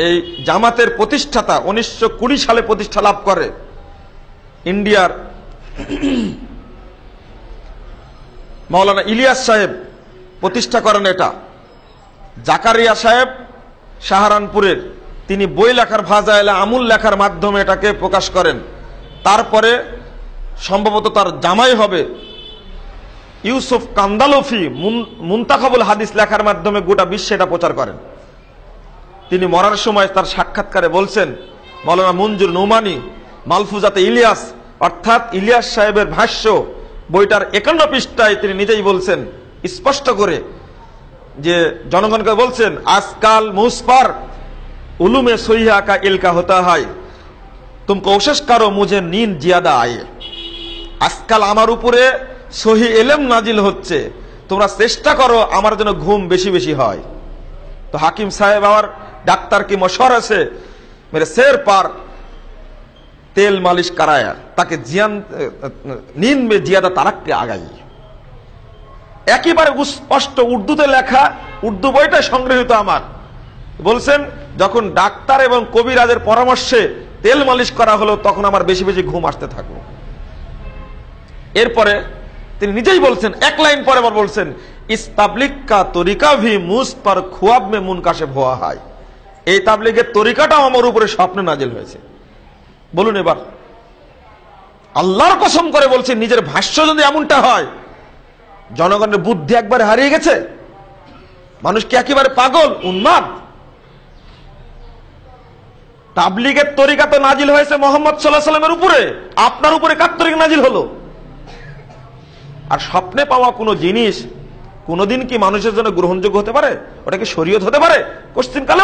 এই জামাতের প্রতিষ্ঠাতা 1920 সালে প্রতিষ্ঠা লাভ করে। ইন্ডিয়ার মাওলানা ইলিয়াস সাহেব প্রতিষ্ঠা করেন এটা। জাকারিয়া সাহেব সাহারানপুরের, তিনি বই লেখার ফাজাইলে আমুল লেখার মাধ্যমে এটাকে প্রকাশ করেন। তারপরে সম্ভবত তার জামাই হবে ইউসুফ কান্দালফি মুনতাখাবুল হাদিস লেখার মাধ্যমে গোটা বিশ্বে এটা প্রচার করেন। তিনি মরার সময় তার সাক্ষাৎকারে বলছেন, মাওলানা মঞ্জুর নৌমানি মালফুজাতে ইলিয়াস, অর্থাৎ ইলিয়াস সাহেবের ভাষ্য বইটার 51 পৃষ্ঠায় তিনি নিজেই বলছেন স্পষ্ট করে যে জনগণকে বলছেন, আজকাল মুসপার উলুমে সহিহা কা ইলকা হতা হয়, তুম কোশিশ করো মুঝে নীंद জিয়াদা আয়ে। আজকাল আমার উপরে সহি ইলম নাজিল হচ্ছে, তোমরা চেষ্টা করো আমার জন্য ঘুম বেশি বেশি হয়। तो हाकिम साहब और डॉक्टर की मशवरा से मेरे सिर पर तेल मालिश कराया ताकि नींद में ज्यादा तरक्की आ गई। একেবারে স্পষ্ট উর্দুতে লেখা, উর্দু বইটা সংগৃহীত আমার। বলছেন যখন ডাক্তার এবং কবিরাজের পরামর্শে তেল মালিশ করা হলো তখন আমার বেশি বেশি ঘুম আসতে থাকলো। এরপরে তিনি নিজেই বলছেন, এক লাইন পরে আবার বলছেন, इस तबलीग का तरीका भी मुझ पर ख्वाब में मुनकाशिफ हुआ है। এই তাবলীগের তরিকাটাও আমার উপরে স্বপ্নে নাজিল হয়েছে। বলুন এবার, আল্লাহর কসম করে বলছেন নিজের ভাষ্য যদি এমনটা হয়, জনগণের বুদ্ধি একবারে হারিয়ে গেছে, মানুষ কি একেবারে পাগল উন্মাদ? তাবলীগের তরিকা তো নাজিল হয়েছে মুহাম্মদ সাল্লাল্লাহু আলাইহি ওয়াসাল্লামের উপরে, আপনার উপরে কার তরিকা নাজিল হলো? আর স্বপ্নে পাওয়া কোনো জিনিস কোনদিন কি মানুষের জন্য গ্রহণযোগ্য হতে পারে? ওটা কি শরীয়ত হতে পারে? কোশ্চিন কালেও